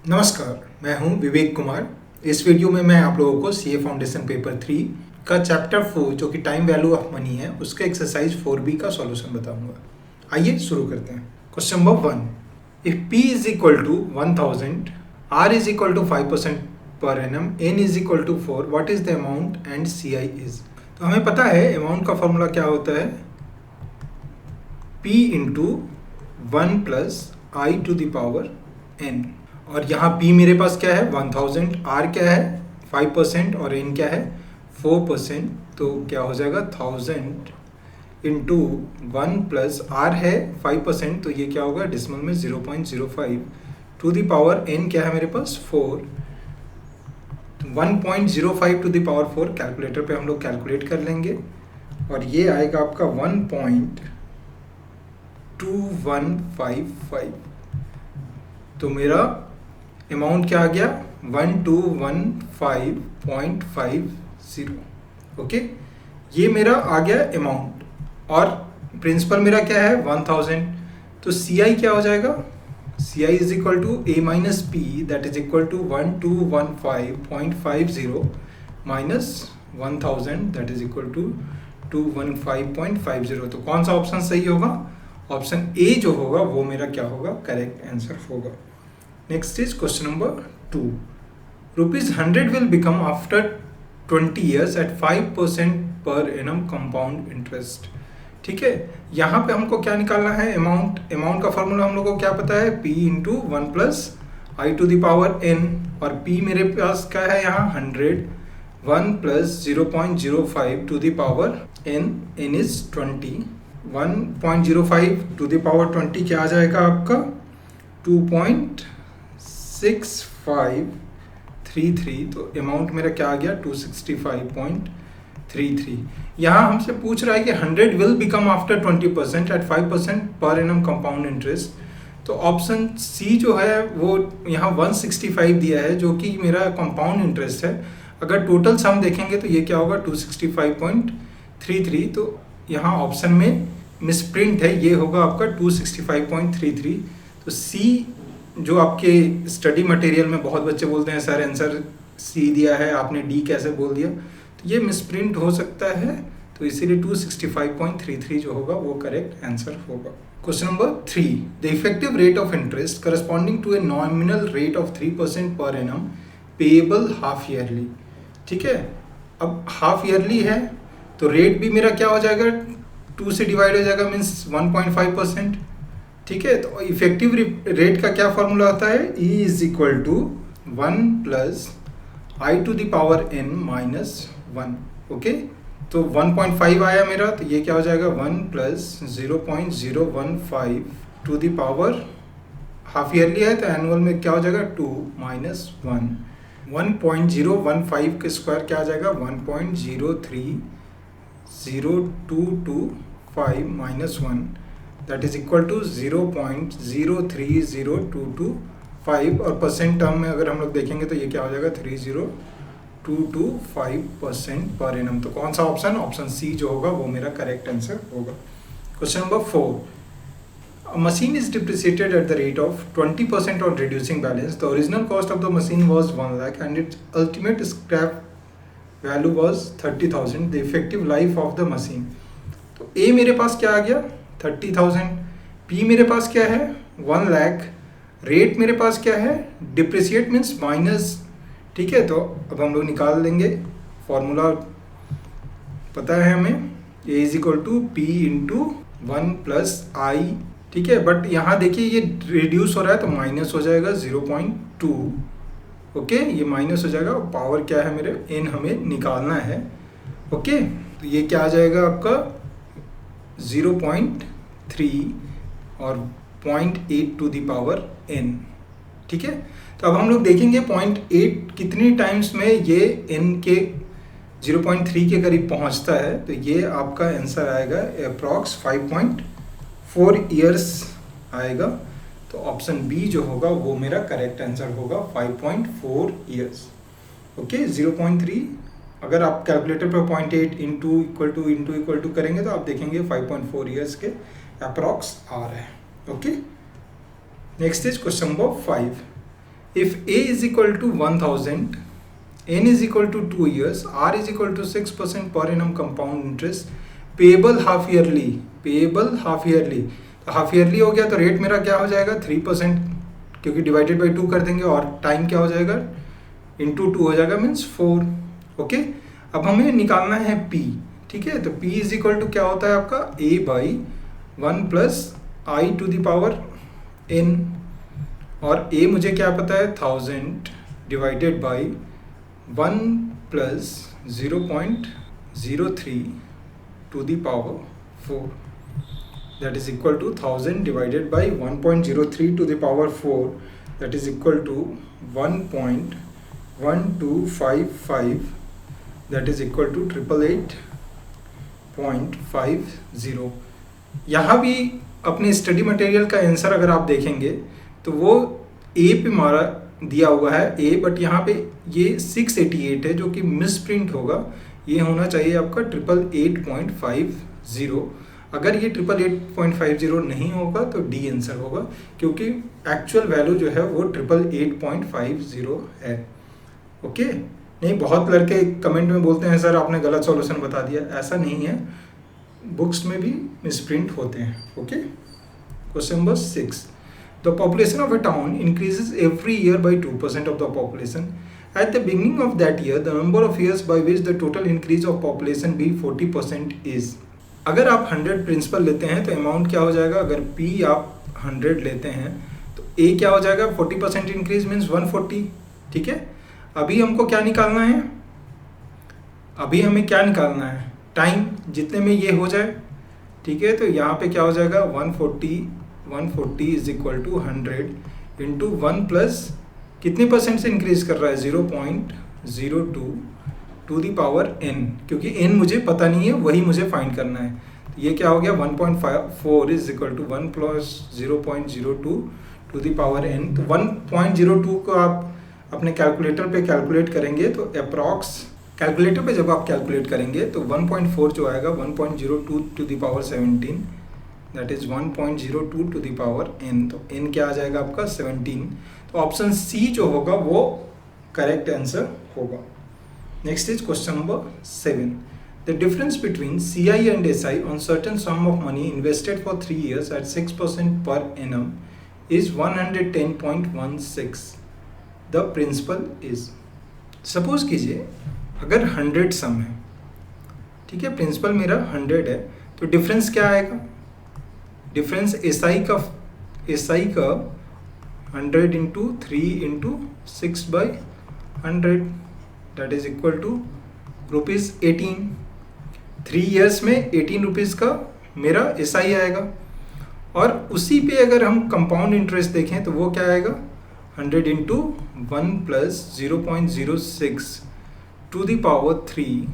नमस्कार, मैं हूं विवेक कुमार। इस वीडियो में मैं आप लोगों को सीए फाउंडेशन पेपर 3 का चैप्टर 4 जो कि टाइम वैल्यू ऑफ मनी है उसके एक्सरसाइज 4B का सॉल्यूशन बताऊंगा। आइए शुरू करते हैं। Question number 1, if P is equal to 1000, R is equal to 5% per annum, N is equal to 4, what is the amount and CI is. तो हमें पता है अमाउंट का फॉर्मूला क्या होता है, P into 1 plus I to the power N। और यहाँ P मेरे पास क्या है 1000, R क्या है 5% और N क्या है 4%। तो क्या हो जाएगा 1000 इंटू 1 प्लस R है 5%, तो ये क्या होगा डिसिमल में 0.05 टू द पावर N क्या है मेरे पास 4। 1.05 टू द पावर 4 कैलकुलेटर पे हम लोग कैलकुलेट कर लेंगे और ये आएगा आपका 1.2155। तो मेरा अमाउंट क्या आ गया 1215.50। ओके, ये मेरा आ गया अमाउंट और प्रिंसिपल मेरा क्या है 1000। तो CI क्या हो जाएगा, CI is equal to A minus P that is equal to 1215.50 minus 1000 that is equal to 215.50। तो कौन सा ऑप्शन सही होगा, ऑप्शन ए जो होगा वो मेरा क्या होगा करेक्ट आंसर होगा। Next is question number 2. Rupees 100 will become after 20 years at 5% per annum compound interest। ठीक है, यहाँ पे हमको क्या निकालना है अमाउंट का फॉर्मूला हम लोग को क्या पता है P into 1 plus I to the power N और P मेरे पास क्या है यहाँ 100, 1 plus 0.05 to the power N, N is 20, 1.05 to the power 20 क्या आ जाएगा आपका 2.6533। तो अमाउंट मेरा क्या आ गया 265.33। यहाँ हमसे पूछ रहा है कि 100 will become after 20% at 5% per annum compound interest. तो ऑप्शन सी जो है वो यहाँ 165 दिया है जो कि मेरा कंपाउंड इंटरेस्ट है। अगर टोटल सम देखेंगे तो ये क्या होगा 265.33। तो यहाँ ऑप्शन में मिसप्रिंट है, ये होगा आपका 265.33। तो सी जो आपके स्टडी मटेरियल में बहुत बच्चे बोलते हैं सर आंसर सी दिया है आपने डी कैसे बोल दिया, तो ये मिसप्रिंट हो सकता है। तो इसीलिए 265.33 जो होगा वो करेक्ट आंसर होगा। Question number 3, the effective rate of interest corresponding to a nominal rate of 3% per annum payable half yearly. ठीक है, अब हाफ ईयरली है तो रेट भी मेरा क्या हो जाएगा 2 से डिवाइड हो जाएगा मीन्स 1.5%। ठीक है, तो इफेक्टिव रेट का क्या फॉर्मूला होता है E is equal to 1 plus I to the power N minus 1। Okay, तो 1.5 आया मेरा, तो ये क्या हो जाएगा 1 plus 0.015 to the power half yearly है तो एनुअल में क्या हो जाएगा 2 माइनस 1। 1.015 के स्क्वायर क्या आ जाएगा 1.0302225 minus 1 that is equal to 0.030225 और परसेंट टर्म में अगर हम लोग देखेंगे तो ये क्या हो जाएगा 30225% पर एनम। तो कौन सा ऑप्शन, ऑप्शन सी जो होगा वो मेरा करेक्ट आंसर होगा। Question number 4, a machine is depreciated at the rate of 20% on reducing balance. The original cost of the machine was 1 lakh and its ultimate scrap value was 30,000. The effective life of the machine। तो A मेरे पास क्या आ गया 30,000, P मेरे पास क्या है 1 lakh, rate मेरे पास क्या है डिप्रिसिएट मीन्स माइनस। ठीक है, तो अब हम लोग निकाल लेंगे फॉर्मूला, पता है हमें A is equal to P into 1 plus I। ठीक है, बट यहाँ देखिए ये रिड्यूस हो रहा है तो माइनस हो जाएगा 0.2। ओके, ये माइनस हो जाएगा, पावर क्या है मेरे N हमें निकालना है। ओके, तो ये क्या आ जाएगा आपका 0.3 और 0.8 टू द पावर N। ठीक है, तो अब हम लोग देखेंगे 0.8 कितनी टाइम्स में ये N के 0.3 के करीब पहुंचता है। तो ये आपका आंसर आएगा अप्रॉक्स 5.4 ईयर्स आएगा। तो ऑप्शन बी जो होगा वो मेरा करेक्ट आंसर होगा 5.4 ईयर्स। ओके, 0.3 अगर आप कैलकुलेटर पर 0.8 इंटू इक्वल टू करेंगे तो आप देखेंगे 5.4 ईयर्स के अप्रॉक्स आ रहा है। Okay, next is question number 5, if a is equal to 1000, n is equal to 2 years, r is equal to 6% per annum compound interest, payable half yearly, payable half yearly, तो half yearly हो गया तो rate मेरा क्या हो जाएगा 3%, क्योंकि divided by 2 कर देंगे, और टाइम क्या हो जाएगा इंटू 2 हो जाएगा, मीन्स 4। ओके, अब हमें निकालना है p, ठीक है। तो p इज इक्वल टू क्या होता है आपका a by 1 plus I to the power n, और a मुझे क्या पता है 1000 divided by 1 plus 0.03 to the power 4, that is equal to 1000 divided by 1.03 to the power 4, that is equal to 1.1255, that is equal to 888.50। यहाँ भी अपने study material का answer अगर आप देखेंगे तो वो ए पे मारा दिया हुआ है ए, बट यहाँ पे ये 688 है जो कि मिसप्रिंट होगा, ये होना चाहिए आपका 888.50। अगर ये 888.50 नहीं होगा तो डी आंसर होगा, क्योंकि एक्चुअल वैल्यू जो है वो 888.50 है। ओके, नहीं बहुत लड़के कमेंट में बोलते हैं सर आपने गलत सॉल्यूशन बता दिया, ऐसा नहीं है, बुक्स में भी मिसप्रिंट होते हैं। Okay, question number 6, the population of a town increases every year by 2% of the population. At the beginning of that year, the number of years by which the total increase of population be 40% is। अगर आप 100 principal लेते हैं तो amount क्या हो जाएगा, अगर P आप 100 लेते हैं तो A क्या हो जाएगा 40% इंक्रीज मीन्स 140। ठीक है, अभी हमको क्या निकालना है, अभी हमें क्या निकालना है टाइम, जितने में ये हो जाए। ठीक है, तो यहाँ पे क्या हो जाएगा 140 is equal to 100 into 1 plus कितने परसेंट से इंक्रीज कर रहा है 0.02 टू दी पावर n, क्योंकि n मुझे पता नहीं है वही मुझे फाइंड करना है। तो ये क्या हो गया 1.54 is equal to 1 plus 0.02 to the power n। तो 1.02 को आप अपने कैलकुलेटर पे कैलकुलेट करेंगे तो अप्रॉक्स, कैलकुलेटर पे जब आप कैलकुलेट करेंगे तो 1.4 जो आएगा 1.02 to the power 17, that is 1.02 to the power n। तो n क्या आ जाएगा आपका 17। तो ऑप्शन सी जो होगा वो करेक्ट आंसर होगा। Next is question number 7, the difference between CI and SI on certain sum of money invested for 3 years at 6% per annum is 110.16, the principal is. Suppose कीजिए अगर 100 सम है, ठीक है, प्रिंसिपल मेरा 100 है, तो डिफरेंस क्या आएगा, डिफरेंस SI का 100 into 3 into 6/100, that is equal to ₹18। 3 years में 18 रुपीज़ का मेरा SI आएगा, और उसी पे अगर हम कंपाउंड इंटरेस्ट देखें तो वो क्या आएगा 100 into 1 plus 0.06 to the power 3,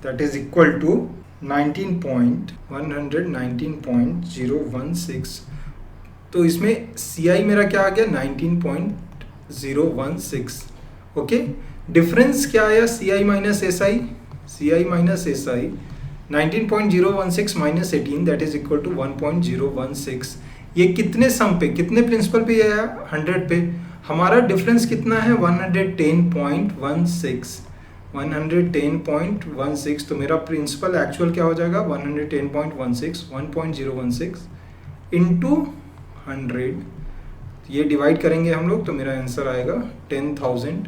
that is equal to 119.016। तो इसमें CI मेरा क्या आ गया 19.016। ओके, डिफरेंस क्या आया CI minus SI, CI minus SI 19.016 minus 18, that is equal to 1.016। ये कितने सम पे, कितने प्रिंसिपल पे आया 100 पे, हमारा डिफरेंस कितना है 110.16, 110.16। तो मेरा प्रिंसिपल एक्चुअल क्या हो जाएगा 110.16, 1.016 इंटू 100, ये डिवाइड करेंगे हम लोग तो मेरा आंसर आएगा 10,000,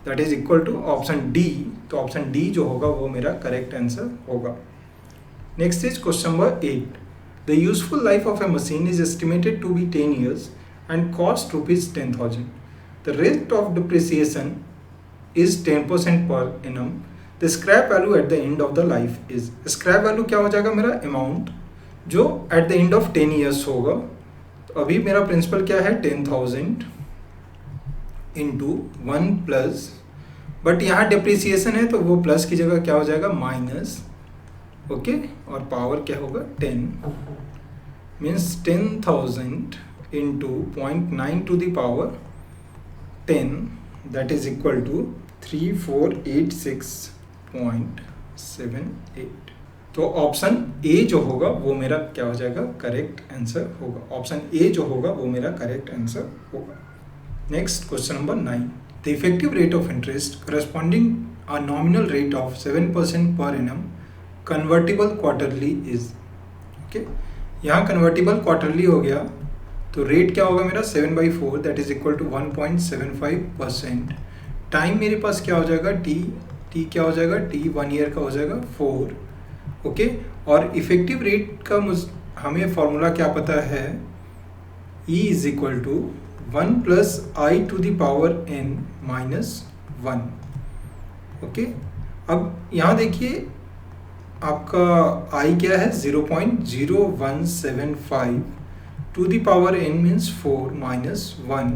that is equal to option D. तो ऑप्शन डी जो होगा वो मेरा करेक्ट आंसर होगा। Next is question number 8, the useful life of a machine is estimated to be 10 years and cost ₹10,000, the rate of depreciation is 10% per annum, the scrap value at the end of the life is. Scrap value क्या हो जाएगा मेरा amount जो at the end of 10 years होगा। तो अभी मेरा principal क्या है 10,000 इंटू 1 प्लस, बट यहाँ डिप्रिसिएशन है तो वो प्लस की जगह क्या हो जाएगा माइनस। ओके, और पावर क्या होगा 10, means 10,000 into 0.9 to the power 10, that is equal to 3486.78। तो ऑप्शन ए जो होगा वो मेरा क्या हो जाएगा करेक्ट आंसर होगा, ऑप्शन ए जो होगा वो मेरा करेक्ट आंसर होगा। Next, question number 9. The effective rate of interest corresponding a nominal rate of 7% per annum convertible quarterly is. Okay, यहाँ convertible quarterly हो गया तो रेट क्या होगा मेरा 7/4 that is equal to 1.75%. Time मेरे पास क्या हो जाएगा टी क्या हो जाएगा टी 1 ईयर का हो जाएगा 4. ओके, और इफेक्टिव रेट का हमें फॉर्मूला क्या पता है, E is equal to 1 plus I to the power n minus 1. Okay, अब यहाँ देखिए आपका i क्या है 0.0175 to the power n means 4 minus 1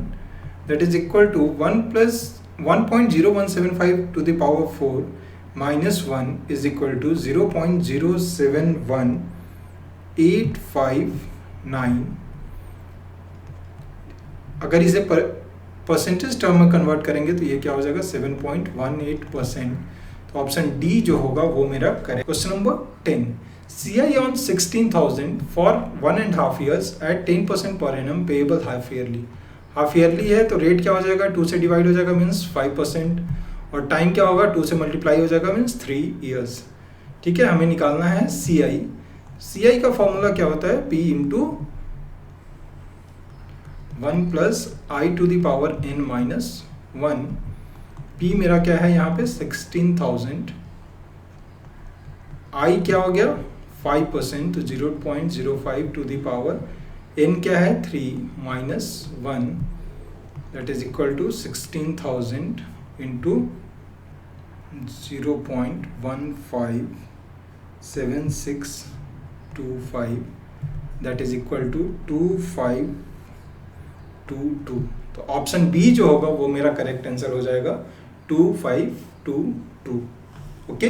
that is equal to 1 plus 1.0175 to the power 4 minus 1 is equal to 0.071859. अगर इसे percentage term में convert करेंगे तो ये क्या हो जाएगा 7.18%. तो ऑप्शन डी जो होगा वो मेरा correct. Question number 10. CI on 16,000 for 1.5 years at 10% per annum payable half yearly. Half yearly है तो रेट क्या हो जाएगा 2 से डिवाइड हो जाएगा मीन्स 5%, और टाइम क्या होगा 2 से मल्टीप्लाई हो जाएगा मीन्स 3 years. ठीक है, हमें निकालना है CI. CI का फॉर्मूला क्या होता है P into 1 plus I to the power n minus 1. P मेरा क्या है यहाँ पे 16,000, I क्या हो गया 5% तो 0.05 टू द पावर n क्या है 3 minus 1 that is equal to 16,000 into 0.157625 that is equal to 2522. तो ऑप्शन बी जो होगा वो मेरा करेक्ट आंसर हो जाएगा 2522. Okay,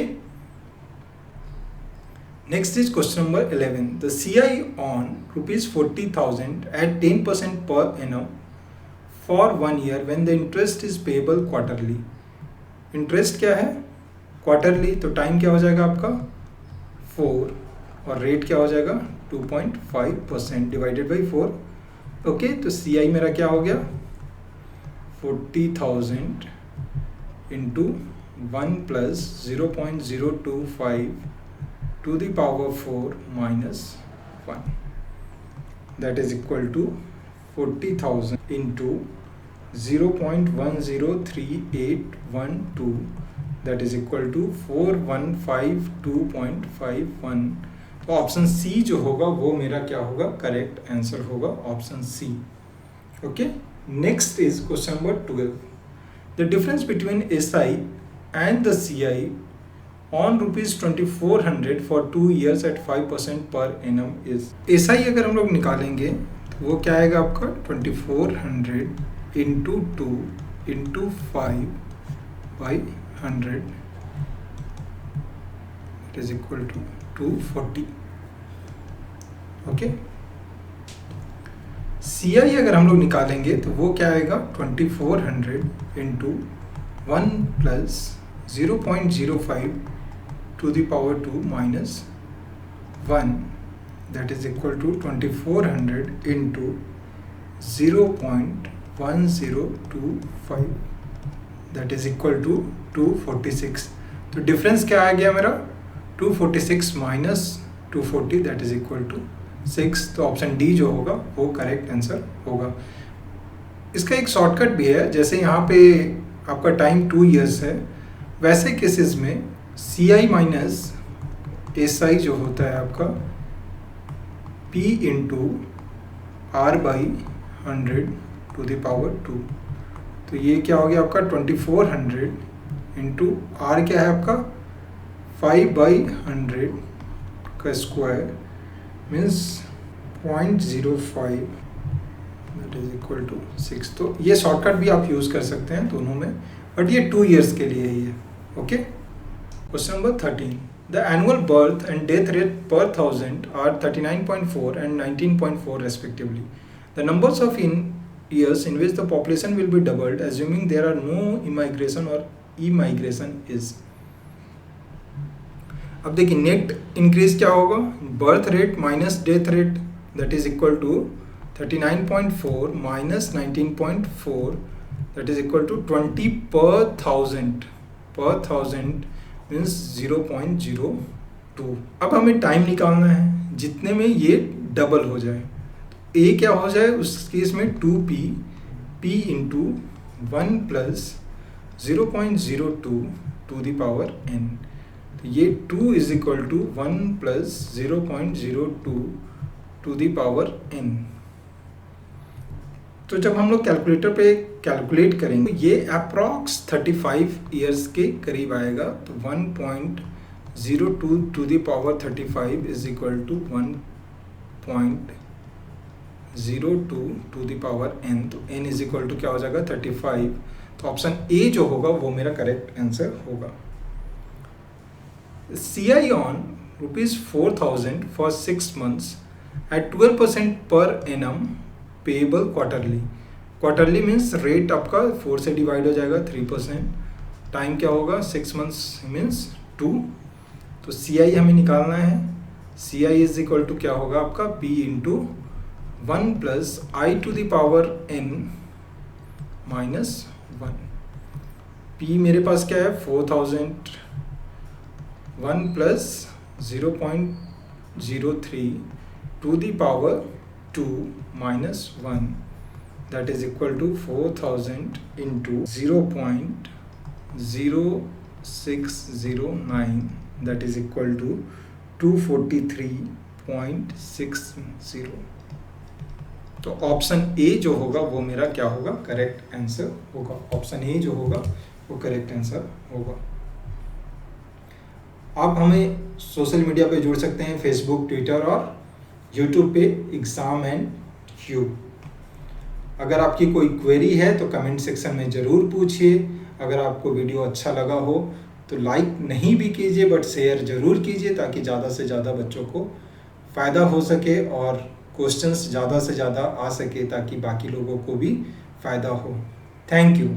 next is question number 11. The CI on rupees 40,000 at 10% per annum for 1 year when the interest is payable quarterly. Interest क्या है quarterly, तो टाइम क्या हो जाएगा आपका 4 और रेट क्या हो जाएगा 2.5% डिवाइडेड बाई 4. ओके, तो CI मेरा क्या हो गया 40,000 into 1 plus 0.025 to the power 4 minus 1 that is equal to 40,000 into 0.103812 that is equal to 4152.51. तो ऑप्शन सी जो होगा वो मेरा क्या होगा करेक्ट आंसर होगा option C. Okay, next is question number 12. The difference between SI and the CI on rupees 2400 for 2 years at 5% per annum is. SI अगर हम लोग निकालेंगे तो वो क्या आएगा आपका 2400 into 2 into 5 by 100 it is equal to 240. Okay, CI अगर हम लोग निकालेंगे तो वो क्या आएगा 2400 into 1 plus 0.05 to the power 2 minus 1 that is equal to 2400 into 0.1025 that is equal to 246. तो डिफरेंस क्या आ गया मेरा 246 minus 240 that is equal to 6. तो ऑप्शन डी जो होगा वो करेक्ट आंसर होगा. इसका एक शॉर्टकट भी है, जैसे यहाँ पे आपका टाइम 2 years है, वैसे केसेस में CI माइनस SI जो होता है आपका P into R by 100 to the power 2. तो ये क्या हो गया आपका 2400 इंटू R क्या है आपका 5 बाई 100 का square means 0.05 that is equal to 6. तो ये शॉर्टकट भी आप यूज़ कर सकते हैं दोनों में, बट ये 2 years के लिए ही है. Okay, Question number 13. The annual birth and death rate per 1,000 are 39.4 and 19.4 respectively. The numbers of years in which the population will be doubled, assuming there are no immigration or immigration is. अब देखिए net increase क्या होगा, birth rate minus death rate that is equal to 39.4 minus 19.4 that is equal to 20 per thousand means 0.02। अब हमें time निकालना है जितने में ये डबल हो जाए। ए क्या हो जाए उस केस में 2p p into 1 plus 0.02 to the power n। तो ये 2 is equal to 1 plus 0.02 to the power n। तो जब हम लोग कैलकुलेटर पे कैलकुलेट करेंगे ये अप्रॉक्स 35 इयर्स के करीब आएगा। तो 1.02 to the power 35 is equal to 1.02 to the power n। तो n इज इक्वल टू क्या हो जाएगा 35। तो ऑप्शन ए जो होगा वो मेरा करेक्ट आंसर होगा। CI on ₹4,000 for 6 months at 12% per annum payable quarterly means rate आपका 4 से डिवाइड हो जाएगा 3%। टाइम क्या होगा 6 मंथ्स मीन्स 2। तो CI हमें निकालना है। CI इज इक्वल टू क्या होगा आपका P into 1 plus I to the power n minus 1। P मेरे पास क्या है 4000 1 plus 0.03 to the power 2 minus 1 that is equal to 4000 into 0.0609 that is equal to 243.60। तो ऑप्शन ए जो होगा वो मेरा क्या होगा करेक्ट आंसर होगा। ऑप्शन ए जो होगा वो करेक्ट आंसर होगा। आप हमें सोशल मीडिया पे जुड़ सकते हैं, फेसबुक, ट्विटर और यूट्यूब पे एग्जाम एंड क्यूब। अगर आपकी कोई क्वेरी है तो कमेंट सेक्शन में ज़रूर पूछिए। अगर आपको वीडियो अच्छा लगा हो तो लाइक नहीं भी कीजिए बट शेयर ज़रूर कीजिए ताकि ज़्यादा से ज़्यादा बच्चों को फ़ायदा हो सके और क्वेश्चंस ज़्यादा से ज़्यादा आ सके ताकि बाकी लोगों को भी फ़ायदा हो। Thank you.